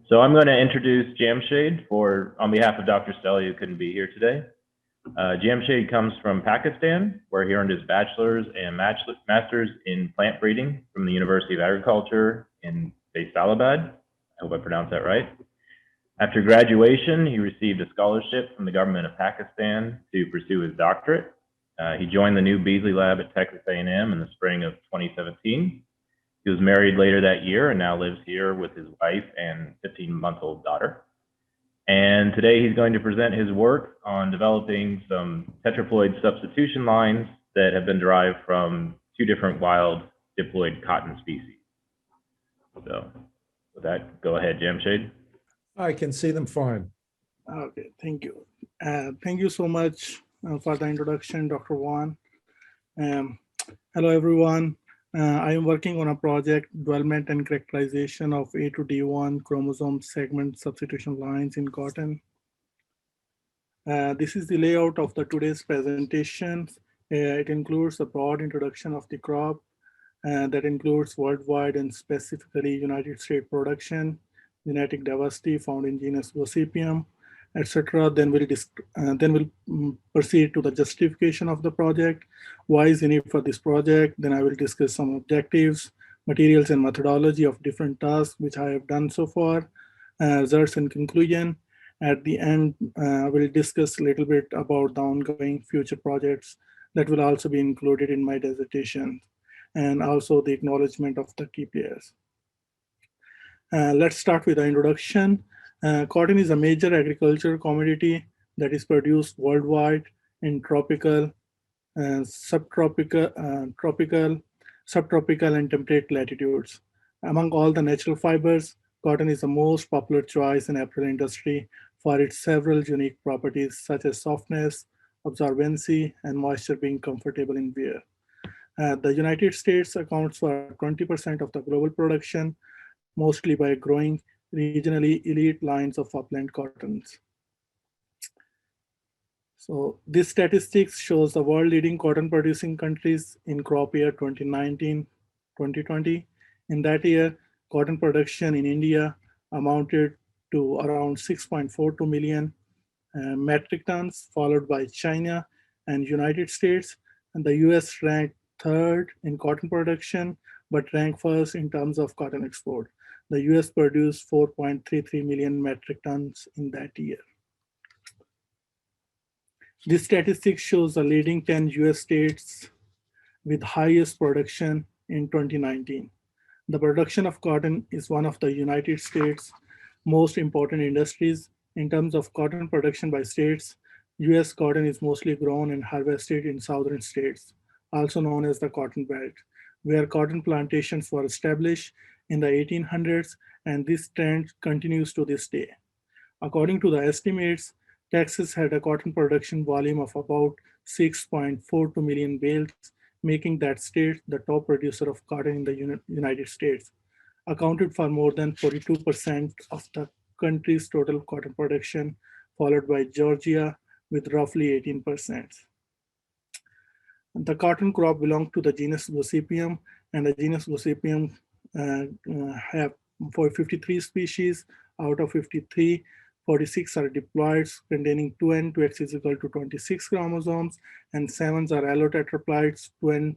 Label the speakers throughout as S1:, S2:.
S1: So I'm going to introduce Jamshaid on behalf of Dr. Stelly, who couldn't be here today. Jamshaid comes from Pakistan, where he earned his bachelor's and master's in plant breeding from the University of Agriculture in Faisalabad. I hope I pronounced that right. After graduation, he received a scholarship from the government of Pakistan to pursue his doctorate. He joined the new Beasley Lab at Texas A&M in the spring of 2017. He was married later that year and now lives here with his wife and 15-month-old daughter. And today he's going to present his work on developing some tetraploid substitution lines that have been derived from two different wild diploid cotton species. So with that, go ahead, Jamshaid.
S2: I can see them fine.
S3: Okay, thank you. Thank you so much for the introduction, Dr. Wan. Hello, everyone. I am working on a project, development and characterization of A2D1 chromosome segment substitution lines in cotton. This is the layout of today's presentation. It includes a broad introduction of the crop that includes worldwide and specifically United States production, genetic diversity found in genus Gossypium, etc. Then we'll proceed to the justification of the project. Why is the need for this project? Then I will discuss some objectives, materials and methodology of different tasks, which I have done so far, results and conclusion. At the end, we'll discuss a little bit about the ongoing future projects that will also be included in my dissertation, and also the acknowledgement of the key players. Let's start with the introduction. Cotton is a major agricultural commodity that is produced worldwide in tropical, subtropical, and temperate latitudes. Among all the natural fibers, cotton is the most popular choice in apparel industry for its several unique properties such as softness, absorbency, and moisture being comfortable in wear. The United States accounts for 20% of the global production, mostly by growing regionally elite lines of upland cottons. So this statistics shows the world leading cotton producing countries in crop year 2019-2020. In that year, cotton production in India amounted to around 6.42 million metric tons, followed by China and United States. And the US ranked third in cotton production, but ranked first in terms of cotton export. The US produced 4.33 million metric tons in that year. This statistic shows the leading 10 US states with highest production in 2019. The production of cotton is one of the United States' most important industries. In terms of cotton production by states, US cotton is mostly grown and harvested in southern states, also known as the Cotton Belt, where cotton plantations were established in the 1800s, and this trend continues to this day. According to the estimates, Texas had a cotton production volume of about 6.42 million bales, making that state the top producer of cotton in the United States, accounted for more than 42% of the country's total cotton production, followed by Georgia with roughly 18%. The cotton crop belonged to the genus Gossypium, and the genus Gossypium have 53 species. Out of 53, 46 are diploids containing 2N, 2X is equal to 26 chromosomes, and 7 are allotetraploids, 2N,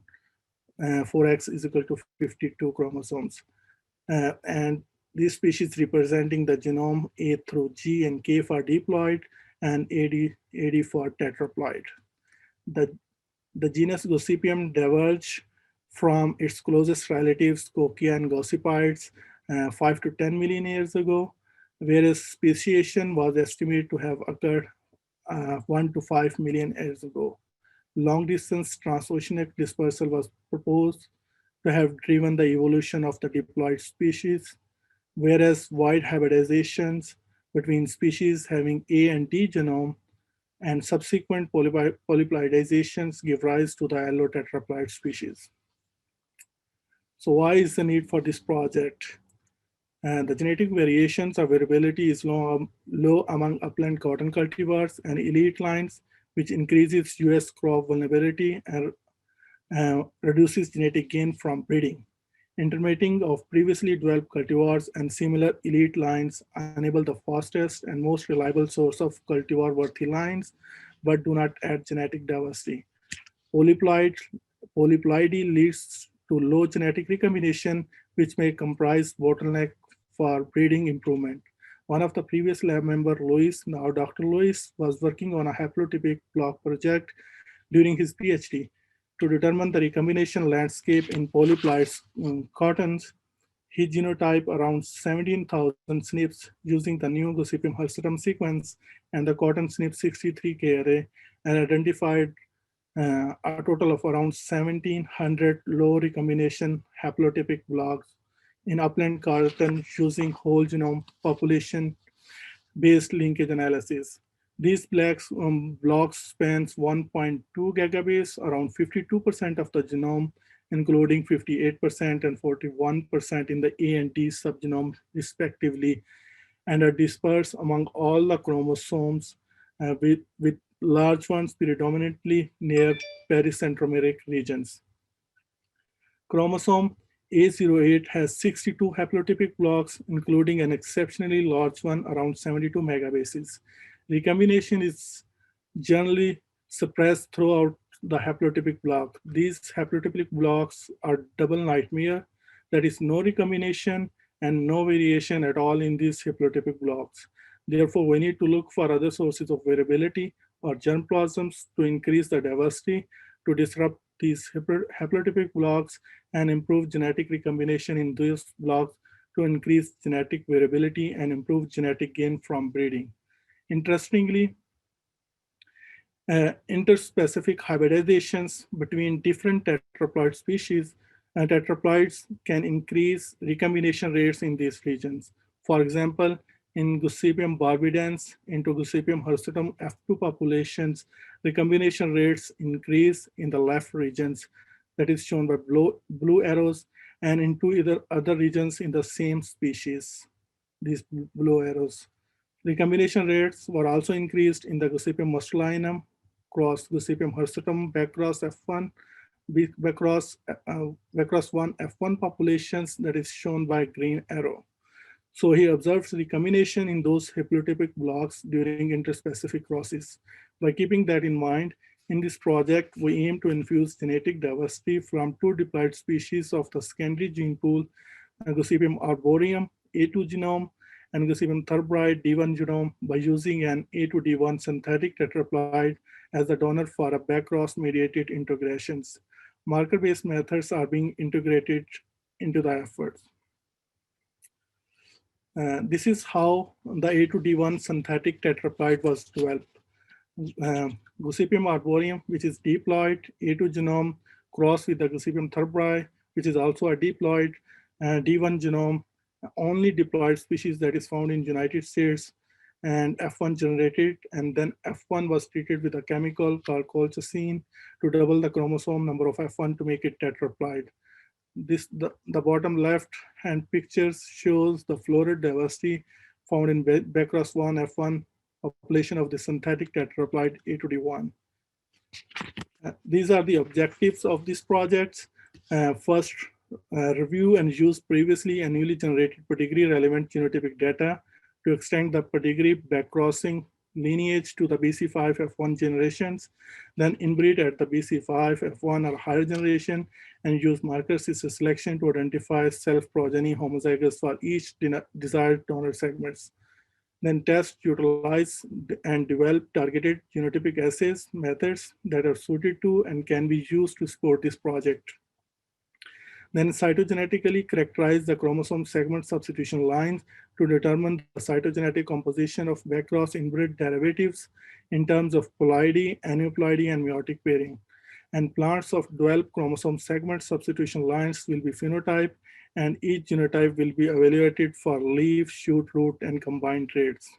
S3: 4X is equal to 52 chromosomes. And these species representing the genome A through G and K for diploid and AD for tetraploid. The genus Gossypium diverged from its closest relatives, Cochia and Gossypides, 5 to 10 million years ago, whereas speciation was estimated to have occurred 1 to 5 million years ago. Long distance transoceanic dispersal was proposed to have driven the evolution of the diploid species, whereas wide hybridizations between species having A and D genome and subsequent polyploidizations give rise to the allotetraploid species. So why is the need for this project? The genetic variations of variability is low among upland cotton cultivars and elite lines, which increases US crop vulnerability and reduces genetic gain from breeding. Intermating of previously developed cultivars and similar elite lines enable the fastest and most reliable source of cultivar-worthy lines, but do not add genetic diversity. Polyploid, Polyploidy leads to low genetic recombination, which may comprise bottleneck for breeding improvement. One of the previous lab member, Louis, now Dr. Louis, was working on a haplotypic block project during his PhD to determine the recombination landscape in polyploid cottons. He genotyped around 17,000 SNPs using the new Gossypium hirsutum sequence and the cotton SNP 63K array, and identified a total of around 1,700 low recombination haplotypic blocks in upland cotton using whole genome population-based linkage analysis. These blocks spans 1.2 gigabase, around 52% of the genome, including 58% and 41% in the A and T subgenome, respectively, and are dispersed among all the chromosomes with large ones predominantly near pericentromeric regions. Chromosome A08 has 62 haplotypic blocks, including an exceptionally large one around 72 megabases. Recombination is generally suppressed throughout the haplotypic block. These haplotypic blocks are double nightmare, that is no recombination and no variation at all in these haplotypic blocks. Therefore, we need to look for other sources of variability or germplasms to increase the diversity, to disrupt these haplotypic blocks and improve genetic recombination in these blocks to increase genetic variability and improve genetic gain from breeding. Interestingly, interspecific hybridizations between different tetraploid species and tetraploids can increase recombination rates in these regions. For example, in Gossypium barbadense into Gossypium hirsutum F2 populations, recombination rates increase in the left regions, that is shown by blue arrows, and into either other regions in the same species, these blue arrows. Recombination rates were also increased in the Gossypium masculinum cross Gossypium hirsutum backcross F1, backcross 1 F1 populations, that is shown by green arrow. So he observes recombination in those haplotypic blocks during interspecific crosses. By keeping that in mind, in this project, we aim to infuse genetic diversity from two diploid species of the secondary gene pool, Gossypium arboreum, A2 genome, and Gossypium thurbri, D1 genome, by using an A2D1 synthetic tetraploid as the donor for a backcross-mediated integrations. Marker-based methods are being integrated into the efforts. This is how the A2D1 synthetic tetraploid was developed. Gossypium arboreum, which is diploid, A2 genome, crossed with the Gossypium thurbri, which is also a diploid, D1 genome, only diploid species that is found in United States, and F1 generated, and then F1 was treated with a chemical called colchicine to double the chromosome number of F1 to make it tetraploid. The bottom left hand pictures shows the florid diversity found in backcross 1 F1 population of the synthetic tetraploid A2D1. These are the objectives of these projects. First, review and use previously and newly generated pedigree relevant genotypic data to extend the pedigree backcrossing lineage to the BC5 F1 generations, then inbreed at the BC5 F1 or higher generation, and use marker CSSL selection to identify self-progeny homozygous for each desired donor segments. Then test, utilize, and develop targeted genotypic assays methods that are suited to and can be used to support this project. Then cytogenetically characterize the chromosome segment substitution lines to determine the cytogenetic composition of backcross inbred derivatives in terms of ploidy, aneuploidy, and meiotic pairing. And plants of developed chromosome segment substitution lines will be phenotyped, and each genotype will be evaluated for leaf, shoot, root, and combined traits.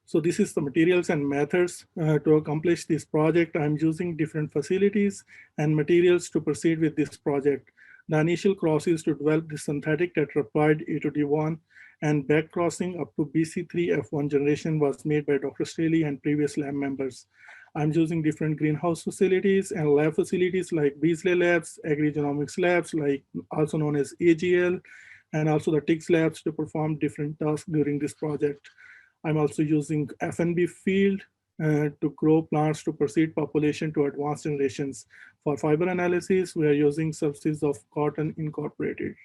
S3: So this is the materials and methods to accomplish this project. I'm using different facilities and materials to proceed with this project. The initial cross is to develop the synthetic tetraploid A2D1, and backcrossing up to BC3 F1 generation was made by Dr. Staley and previous lab members. I'm using different greenhouse facilities and lab facilities like Beasley Labs, agri-genomics labs, like also known as AGL, and also the TIGS labs to perform different tasks during this project. I'm also using FNB field to grow plants to proceed population to advanced generations. For fiber analysis, we are using subsidies of cotton incorporated.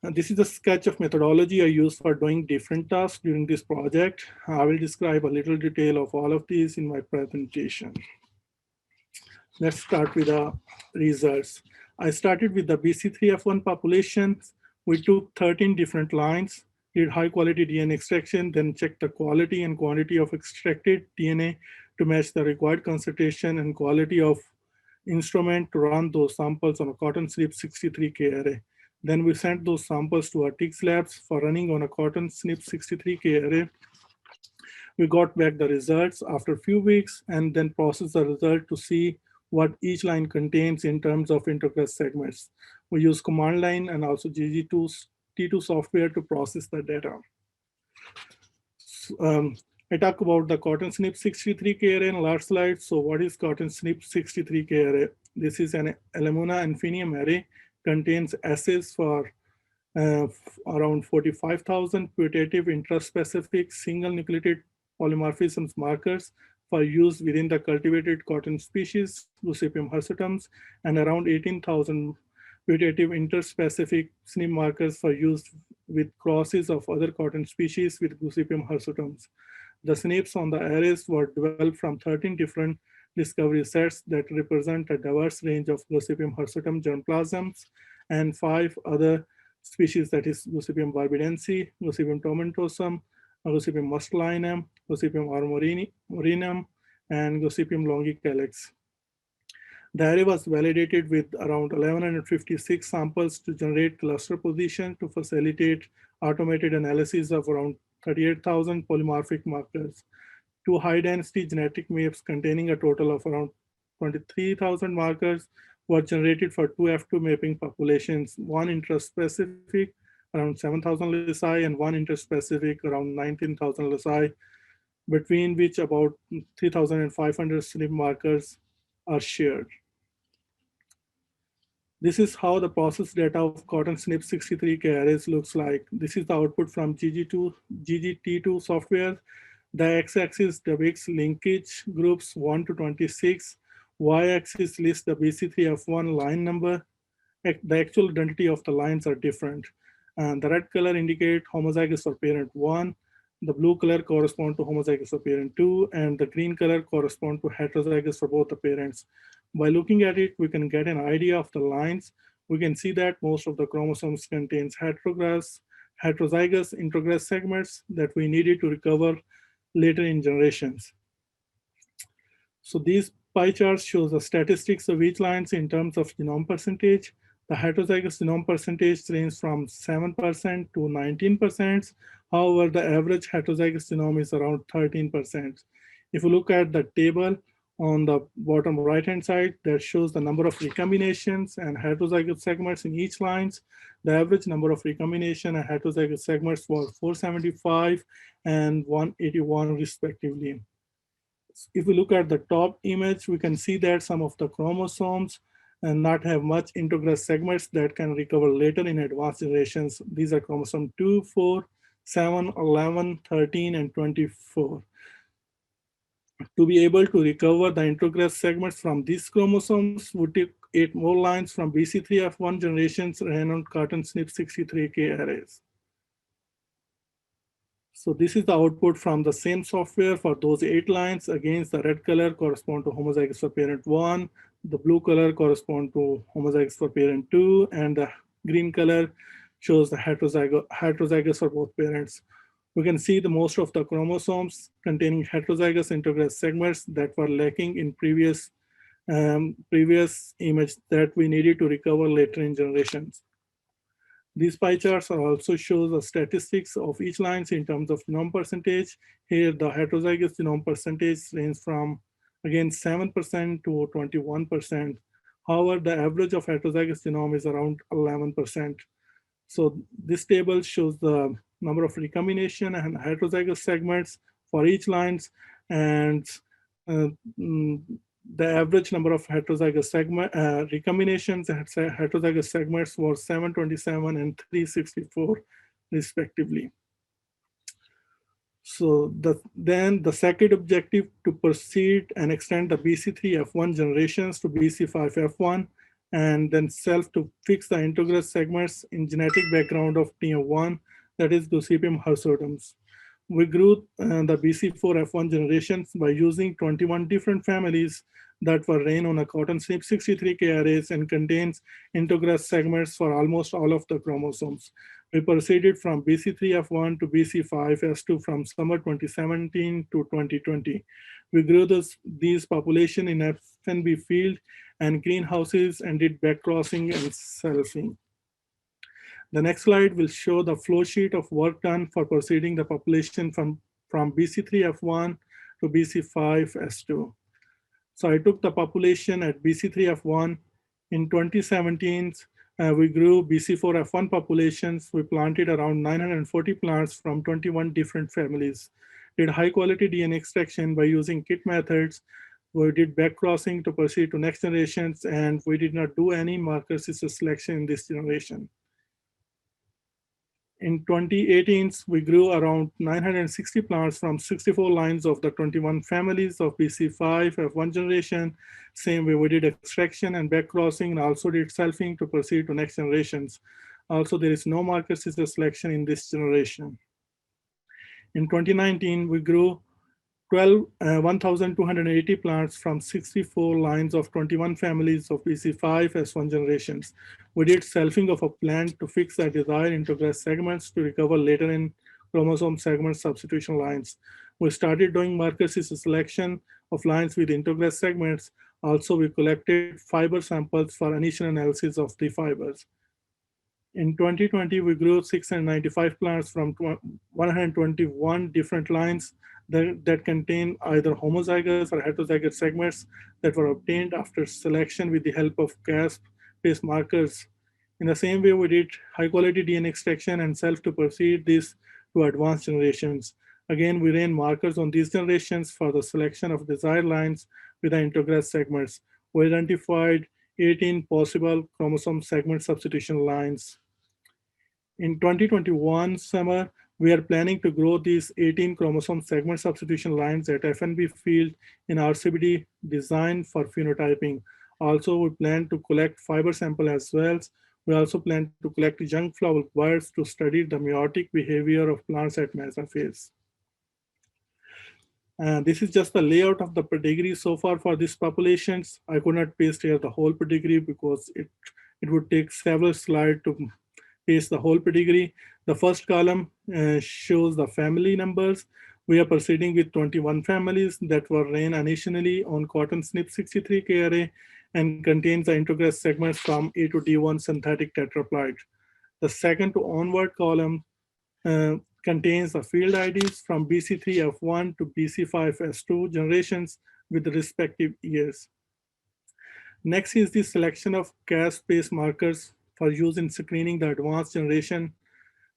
S3: And this is a sketch of methodology I use for doing different tasks during this project. I will describe a little detail of all of these in my presentation. Let's start with the results. I started with the BC3F1 population. We took 13 different lines, did high quality DNA extraction, then checked the quality and quantity of extracted DNA to match the required concentration and quality of instrument to run those samples on a cotton SNP 63K array. Then we sent those samples to our TIGS labs for running on a cotton SNP 63K array. We got back the results after a few weeks and then processed the result to see what each line contains in terms of introgress segments. We use command line and also T2 software to process the data. I talk about the cotton SNP 63K array in last slide. So what is cotton SNP 63K array? This is an Alamuna Infinium array, contains assays for around 45,000 putative intraspecific single nucleotide polymorphisms markers for use within the cultivated cotton species, Gossypium hirsutums, and around 18,000 putative interspecific SNP markers for use with crosses of other cotton species with Gossypium hirsutums. The SNPs on the arrays were developed from 13 different discovery sets that represent a diverse range of Gossypium hirsutum germplasms and 5 other species, that is Gossypium barbadense, Gossypium tomentosum, Gossypium muscalinum, Gossypium armorinum, and Gossypium longicalyx. The array was validated with around 1156 samples to generate cluster position to facilitate automated analysis of around 38,000 polymorphic markers. 2 high-density genetic maps containing a total of around 23,000 markers were generated for 2 F2 mapping populations, 1 intraspecific around 7,000 loci and 1 interspecific around 19,000 loci, between which about 3,500 SNP markers are shared. This is how the process data of cotton SNP 63K arrays looks like. This is the output from GGT2 software. The x-axis depicts linkage groups 1 to 26. Y-axis lists the BC3F1 line number. The actual identity of the lines are different. And the red color indicate homozygous for parent 1. The blue color correspond to homozygous for parent 2. And the green color correspond to heterozygous for both the parents. By looking at it, we can get an idea of the lines. We can see that most of the chromosomes contains heterozygous introgress segments that we needed to recover later in generations. So these pie charts shows the statistics of each lines in terms of genome percentage. The heterozygous genome percentage ranges from 7% to 19%. However, the average heterozygous genome is around 13%. If you look at the table on the bottom right-hand side, that shows the number of recombinations and heterozygous segments in each lines. The average number of recombination and heterozygous segments was 475 and 181 respectively. If we look at the top image, we can see that some of the chromosomes and not have much introgress segments that can recover later in advanced generations. These are chromosome 2, 4, 7, 11, 13, and 24. To be able to recover the introgress segments from these chromosomes, we took 8 more lines from BC3F1 generations ran on cotton SNP 63K arrays. So this is the output from the same software for those 8 lines. Again, the red color correspond to homozygous for parent 1, the blue color correspond to homozygous for parent 2, and the green color shows the heterozygous for both parents. We can see the most of the chromosomes containing heterozygous introgress segments that were lacking in previous image that we needed to recover later in generations. These pie charts are also shows the statistics of each lines in terms of genome percentage. Here, the heterozygous genome percentage range from, again, 7% to 21%. However, the average of heterozygous genome is around 11%. So this table shows the number of recombination and heterozygous segments for each lines, and uh, mm, the average number of heterozygous segment recombinations heterozygous segments was 727 and 364 respectively. So then the second objective to proceed and extend the BC3F1 generations to BC5F1 and then self to fix the integrous segments in genetic background of TF1, that is Gossypium hirsutum's. We grew the BC4F1 generations by using 21 different families that were ran on a cotton Snip 63K arrays and contains integrous segments for almost all of the chromosomes. We proceeded from BC3F1 to BC5S2 from summer 2017 to 2020. We grew these population in FNB field and greenhouses and did backcrossing and selfing. The next slide will show the flow sheet of work done for proceeding the population from BC3F1 to BC5S2. So I took the population at BC3F1 in 2017. We grew BC4F1 populations. We planted around 940 plants from 21 different families. Did high quality DNA extraction by using kit methods. We did backcrossing to proceed to next generations, and we did not do any marker sister selection in this generation. In 2018, we grew around 960 plants from 64 lines of the 21 families of BC5 F1 generation. Same way we did extraction and backcrossing and also did selfing to proceed to next generations. Also, there is no marker sister selection in this generation. In 2019, we grew 1,280 plants from 64 lines of 21 families of BC5 S1 generations. We did selfing of a plant to fix the desired integrous segments to recover later in chromosome segment substitution lines. We started doing marker sister selection of lines with integrous segments. Also, we collected fiber samples for initial analysis of the fibers. In 2020, we grew 695 plants from 121 different lines that contain either homozygous or heterozygous segments that were obtained after selection with the help of CASP-based markers. In the same way, we did high-quality DNA extraction and self to proceed this to advanced generations. Again, we ran markers on these generations for the selection of desired lines with the integrous segments. We identified 18 possible chromosome segment substitution lines. In 2021 summer, we are planning to grow these 18 chromosome segment substitution lines at FNB field in RCBD designed for phenotyping. Also, we plan to collect fiber sample as well. We also plan to collect young flower buds to study the meiotic behavior of plants at mesophase. And this is just the layout of the pedigree so far for these populations. I could not paste here the whole pedigree because it would take several slides to paste the whole pedigree. The first column shows the family numbers. We are proceeding with 21 families that were ran initially on cotton Snip 63K array and contains the integrous segments from A2D1 synthetic tetraploid. The second to onward column contains the field IDs from BC3F1 to BC5S2 generations with the respective years. Next is the selection of CASP-based markers for use in screening the advanced generation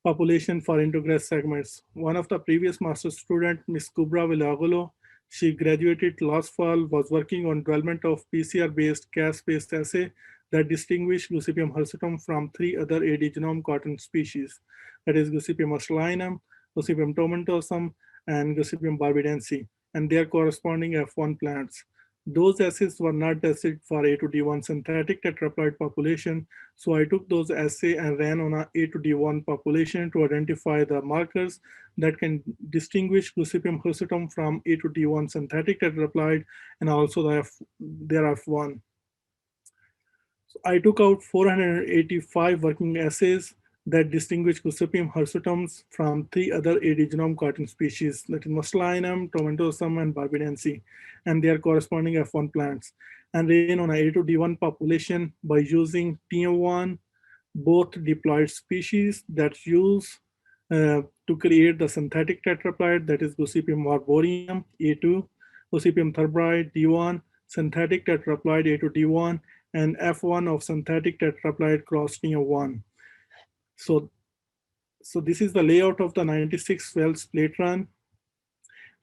S3: population for integrous segments. One of the previous master's student, Ms. Kubra Vilagolo, she graduated last fall, was working on development of PCR-based CASP-based assay that distinguish Gossypium hirsutum from 3 other AD genome cotton species, that is Gossypium australinum, Gossypium tomentosum, and Gossypium barbadense, and their corresponding F1 plants. Those assays were not tested for A2D1 synthetic tetraploid population, so I took those assays and ran on a A2D1 population to identify the markers that can distinguish Gossypium hirsutum from A2D1 synthetic tetraploid and also their F1. So I took out 485 working assays that distinguish Gossypium hirsutums from 3 other AD genome cotton species, that is Muslinum, tomentosum, and barbadense, and their corresponding F1 plants, and ran on a A2D1 population by using TM1, both diploid species that use to create the synthetic tetraploid, that is Gossypium arboreum, A2, Gossypium thurbride, D1, synthetic tetraploid, A2D1, and F1 of synthetic tetraploid cross TM1. So this is the layout of the 96 well split run.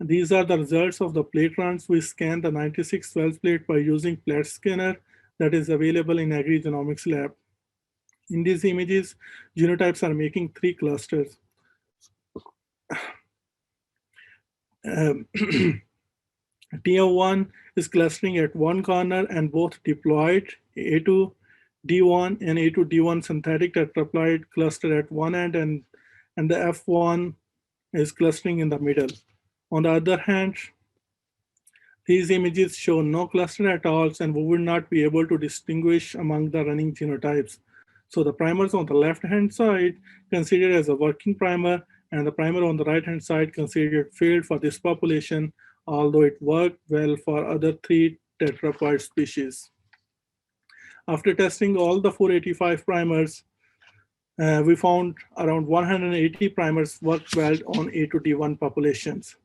S3: These are the results of the plate runs. We scanned the 96 Wells plate by using plate scanner that is available in agri-genomics lab. In these images, genotypes are making 3 clusters. TO1 is clustering at one corner and both diploid A2D1 and A2D1 synthetic tetraploid cluster at one end, and the F1 is clustering in the middle. On the other hand, these images show no cluster at all, and we will not be able to distinguish among the running genotypes. So the primers on the left-hand side considered as a working primer, and the primer on the right-hand side considered failed for this population, although it worked well for other 3 tetraploid species. After testing all the 485 primers, we found around 180 primers worked well on A2D1 populations.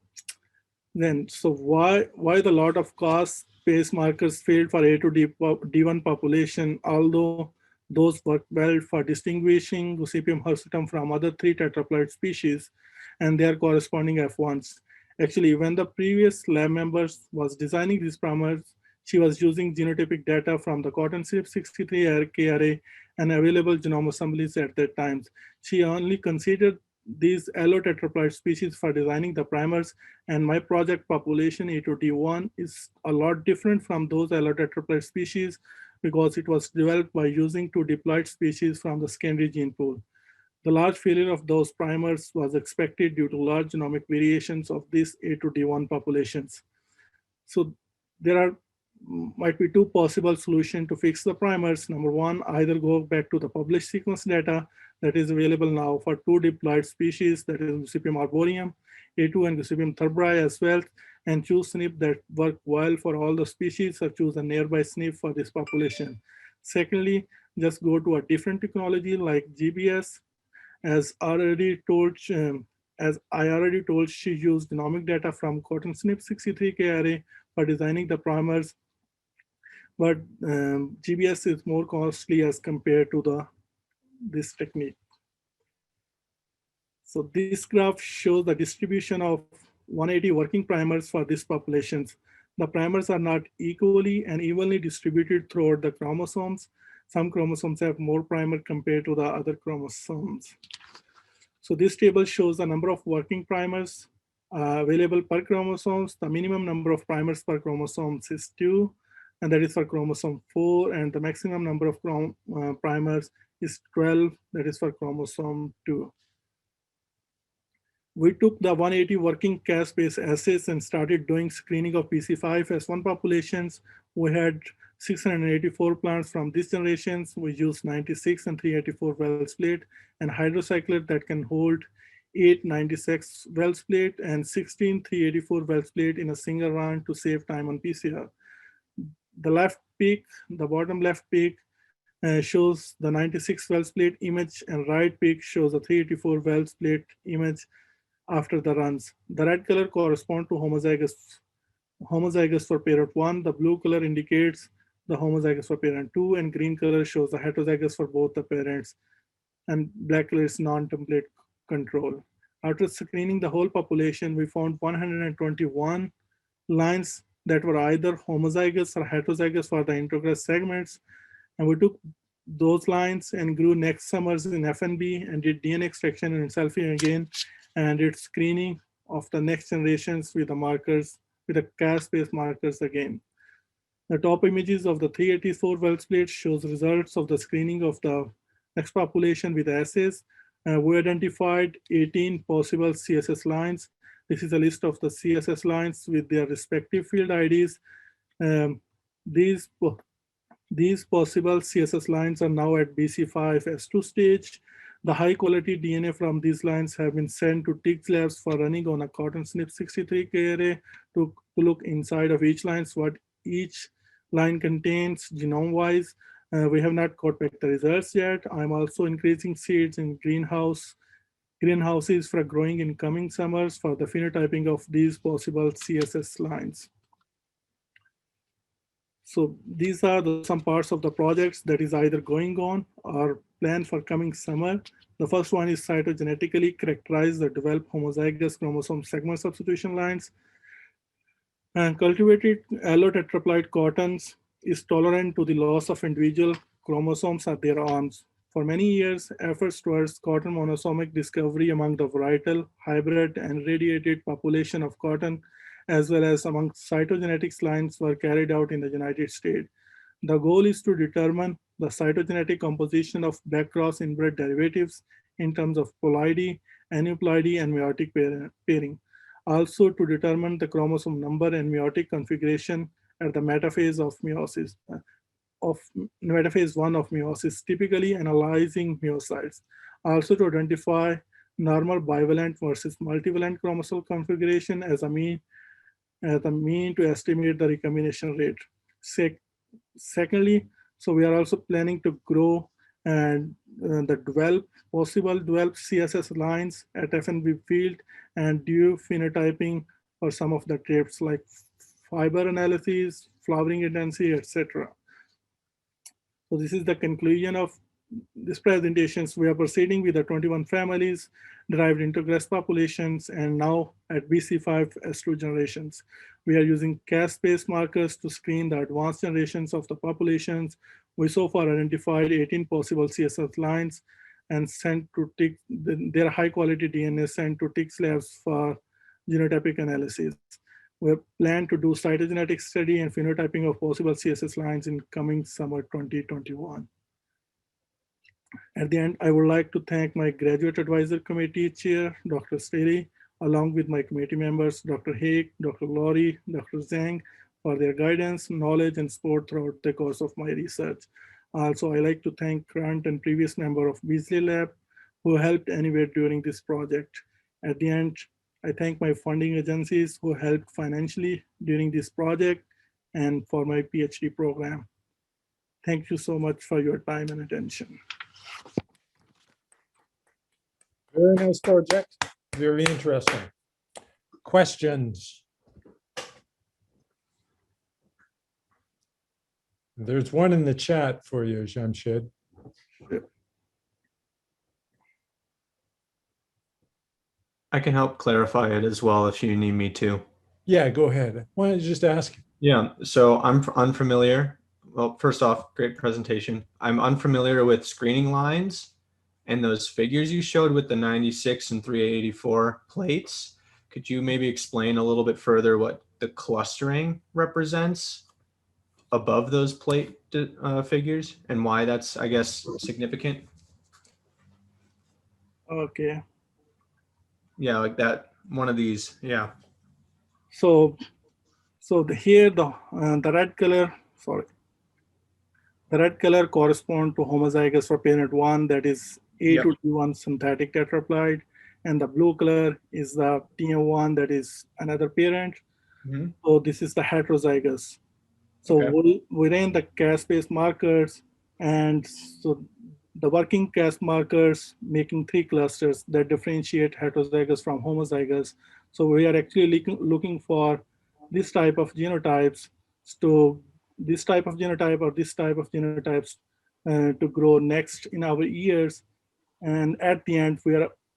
S3: Then, so why the lot of cost-based markers failed for A2D1 population, although those work well for distinguishing Gossypium hirsutum from other 3 tetraploid species and their corresponding F1s. Actually, when the previous lab members was designing these primers, she was using genotypic data from the cotton Snip 63 array and available genome assemblies at that time. She only considered these allotetraploid species for designing the primers, and my project population A2D1 is a lot different from those allotetraploid species because it was developed by using 2 diploid species from the secondary gene pool. The large failure of those primers was expected due to large genomic variations of these A2D1 populations. So there might be 2 possible solutions to fix the primers. Number 1, either go back to the published sequence data that is available now for 2 diploid species, that is Gossypium arboreum, A2 and Gossypium thurbri as well, and choose SNP that work well for all the species, or choose a nearby SNP for this population. Secondly, just go to a different technology like GBS. As I already told, she used genomic data from cotton Snip 63K array for designing the primers, but GBS is more costly as compared to this technique. So this graph shows the distribution of 180 working primers for these populations. The primers are not equally and evenly distributed throughout the chromosomes. Some chromosomes have more primer compared to the other chromosomes. So this table shows the number of working primers available per chromosomes. The minimum number of primers per chromosomes is 2, and that is for chromosome 4, and the maximum number of primers is 12, that is for chromosome 2. We took the 180 working Cas-based assays and started doing screening of PC5S1 populations. We had 684 plants from these generations. We used 96 and 384 Wells plate and hydrocyclid that can hold 896 Wells plate and 16 384 Wells plate in a single run to save time on PCR. The left peak, the bottom left peak, shows the 96 Wells plate image, and right peak shows the 384 Wells plate image after the runs. The red color corresponds to homozygous for parent 1. The blue color indicates the homozygous for parent 2, and green color shows the heterozygous for both the parents, and black color is non-template control. After screening the whole population, we found 121 lines that were either homozygous or heterozygous for the introgress segments, and we took those lines and grew next summers in FNB and did DNA extraction and selfie again, and did screening of the next generations with the markers, with the Cas-based markers again. The top images of the 384 Wells plate shows results of the screening of the next population with assays. We identified 18 possible CSS lines. This is a list of the CSS lines with their respective field IDs. These possible CSS lines are now at BC5S2 stage. The high quality DNA from these lines have been sent to TIGS labs for running on a cotton Snip 63K array to look inside of each line, what each line contains genome-wise. We have not got back the results yet. I'm also increasing seeds in greenhouses for growing in coming summers for the phenotyping of these possible CSS lines. So these are some parts of the projects that is either going on or planned for coming summer. The first one is cytogenetically characterize the developed homozygous chromosome segment substitution lines. And cultivated allotetraploid cottons is tolerant to the loss of individual chromosomes at their arms. For many years, efforts towards cotton monosomic discovery among the varietal, hybrid, and radiated population of cotton, as well as among cytogenetics lines, were carried out in the United States. The goal is to determine the cytogenetic composition of backcross inbred derivatives in terms of ploidy, aneuploidy, and meiotic pairing. Also to determine the chromosome number and meiotic configuration at the metaphase of meiosis, of metaphase 1 of meiosis, typically analyzing myocytes. Also to identify normal bivalent versus multivalent chromosome configuration as a mean to estimate the recombination rate. Secondly, so we are also planning to grow and the possible 12 CSS lines at FNB field and do phenotyping for some of the traits like fiber analysis, flowering intensity, etc. So this is the conclusion of this presentations. We are proceeding with the 21 families, derived intergrass populations, and now at BC5 S2 generations. We are using caste-based markers to screen the advanced generations of the populations. We so far identified 18 possible CSS lines and sent to their high-quality DNA sent to TICS labs for genotypic analysis. We plan to do cytogenetic study and phenotyping of possible CSS lines in coming summer 2021. At the end, I would like to thank my graduate advisor committee chair, Dr. Staley, along with my committee members, Dr. Haig, Dr. Laurie, Dr. Zhang, for their guidance, knowledge, and support throughout the course of my research. Also, I like to thank current and previous member of Beasley Lab who helped anywhere during this project. At the end, I thank my funding agencies who helped financially during this project and for my PhD program. Thank you so much for your time and attention.
S2: Very nice project. Very interesting. Questions? There's one in the chat for you, Jamshaid.
S4: I can help clarify it as well if you need me to.
S2: Yeah, go ahead. Why don't you just ask?
S4: Yeah, so I'm unfamiliar. Well, first off, great presentation. I'm unfamiliar with screening lines and those figures you showed with the 96 and 384 plates. Could you maybe explain a little bit further what the clustering represents above those plate figures and why that's, I guess, significant?
S3: Okay.
S4: Yeah, like that, one of these, yeah.
S3: So here the red color, sorry. The red color correspond to homozygous for parent 1, that is A2D1 synthetic tetraploid, and the blue color is the TM1, that is another parent.
S4: Mm-hmm.
S3: So this is the heterozygous. So we ran the caste-based markers, and so the working caste markers making 3 clusters that differentiate heterozygous from homozygous. So we are actually looking for this type of genotypes to this type of genotype or this type of genotypes to grow next in our years. And at the end,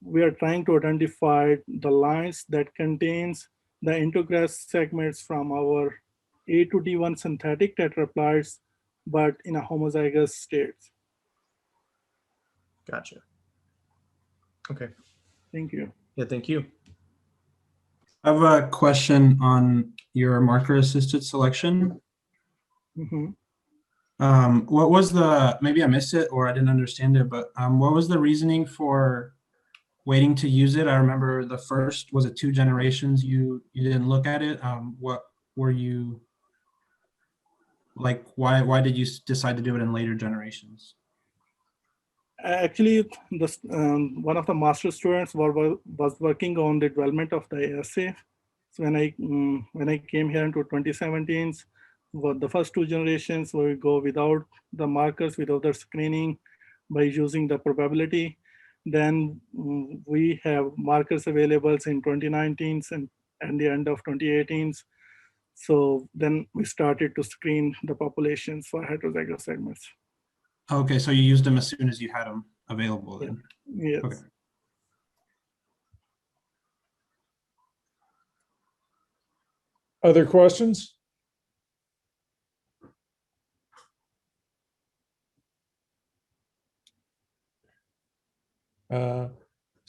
S3: we are trying to identify the lines that contains the intergrass segments from our A2D1 synthetic tetraploids, but in a homozygous state.
S4: Gotcha. Okay.
S3: Thank you.
S4: Yeah, thank you.
S5: I have a question on your marker-assisted selection.
S3: Mm-hmm.
S5: What was the, maybe I missed it or I didn't understand it, but what was the reasoning for waiting to use it? I remember the first, was it 2 generations you didn't look at it? What were you, like, why did you decide to do it in later generations?
S3: Actually, one of the master students was working on the development of the assay. So when I came here into 2017, the first 2 generations we go without the markers, without the screening, by using the probability. Then we have markers available in 2019 and the end of 2018. So then we started to screen the populations for heterozygous segments.
S5: Okay, so you used them as soon as you had them available then.
S3: Yes.
S5: Okay.
S2: Other questions?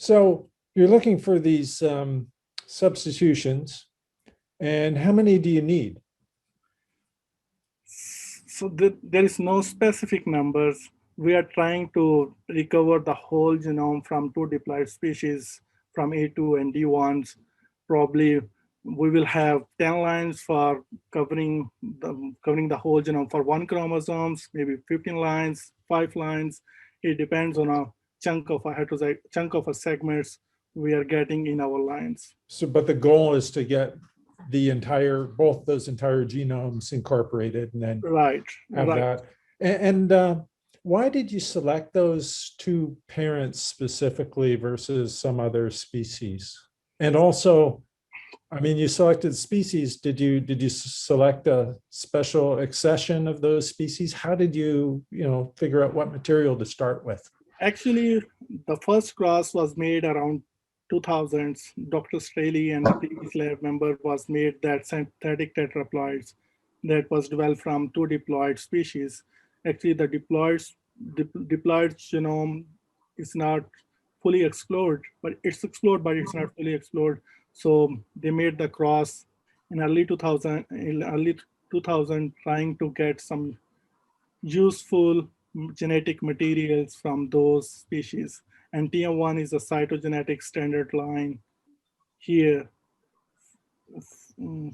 S2: So you're looking for these substitutions, and how many do you need?
S3: So there is no specific numbers. We are trying to recover the whole genome from two diploid species from A2 and D1s. Probably we will have 10 lines for covering the whole genome for one chromosomes, maybe 15 lines, 5 lines. It depends on a chunk of a segments we are getting in our lines.
S2: So, but the goal is to get both those entire genomes incorporated and then
S3: Right.
S2: have that. And why did you select those two parents specifically versus some other species? And also, I mean, you selected species. Did you select a special accession of those species? How did you figure out what material to start with?
S3: Actually, the first cross was made around 2000s. Dr. Straley and the previous lab member was made that synthetic tetraploids that was developed from two diploid species. Actually, the diploid genome is not fully explored, but it's explored, but it's not fully explored. So they made the cross in early 2000, trying to get some useful genetic materials from those species. And TM1 is a cytogenetic standard line here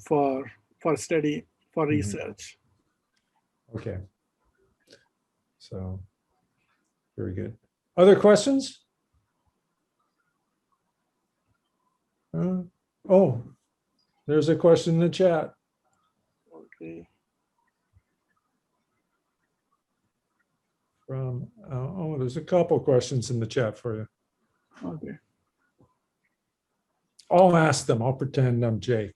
S3: for study, for research.
S2: Okay. So, very good. Other questions? Oh, there's a question in the chat.
S3: Okay.
S2: There's a couple questions in the chat for you.
S3: Okay.
S2: I'll ask them. I'll pretend I'm Jake.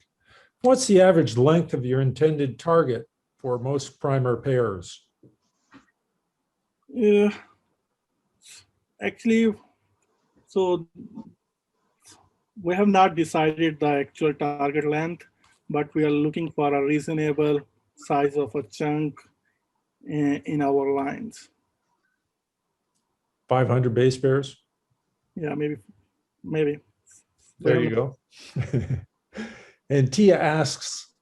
S2: What's the average length of your intended target for most primer pairs?
S3: Yeah. Actually, so we have not decided the actual target length, but we are looking for a reasonable size of a chunk in our lines.
S2: 500 base pairs?
S3: Yeah, maybe.
S2: There you go. And Tia asks,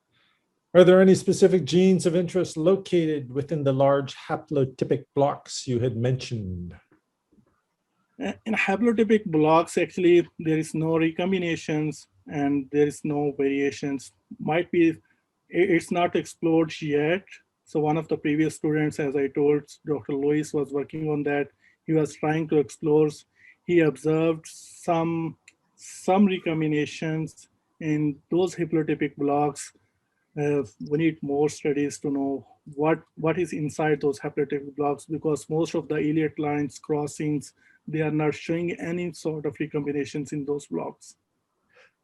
S2: are there any specific genes of interest located within the large haplotypic blocks you had mentioned?
S3: In haplotypic blocks, actually, there is no recombinations and there is no variations. Might be, it's not explored yet. So one of the previous students, as I told, Dr. Lewis was working on that. He was trying to explore. He observed some recombinations in those haplotypic blocks. We need more studies to know what is inside those haplotypic blocks, because most of the Elliott lines crossings, they are not showing any sort of recombinations in those blocks.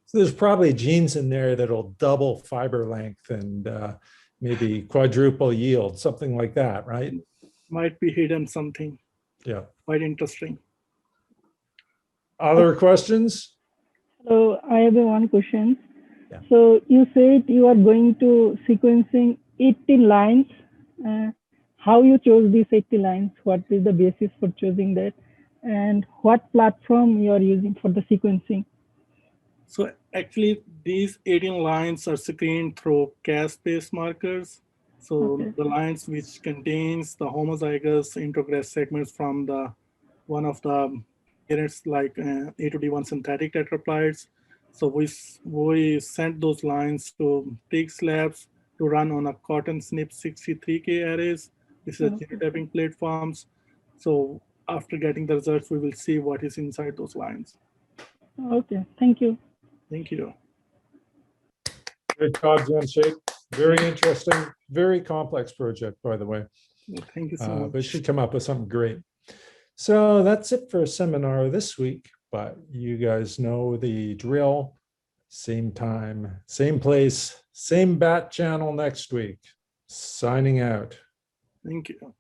S2: So there's probably genes in there that'll double fiber length and maybe quadruple yield, something like that, right?
S3: Might be hidden something.
S2: Yeah.
S3: Quite interesting.
S2: Other questions?
S6: So I have one question.
S2: Yeah.
S6: So you said you are going to sequencing 80 lines. How you chose these 80 lines? What is the basis for choosing that? And what platform you are using for the sequencing?
S3: So actually, these 18 lines are screened through Cas-based markers. So the lines which contains the homozygous introgress segments from one of the parents, like A2D1 synthetic tetraploids. So we sent those lines to Tiggs labs to run on a cotton Snip 63K arrays. This is a genotyping platforms. So after getting the results, we will see what is inside those lines.
S6: Okay, thank you.
S3: Thank you.
S2: Good job, Jamshaid. Very interesting, very complex project, by the way.
S3: Well, thank you so much.
S2: But you should come up with something great. So that's it for a seminar this week, but you guys know the drill. Same time, same place, same bat channel next week. Signing out.
S3: Thank you.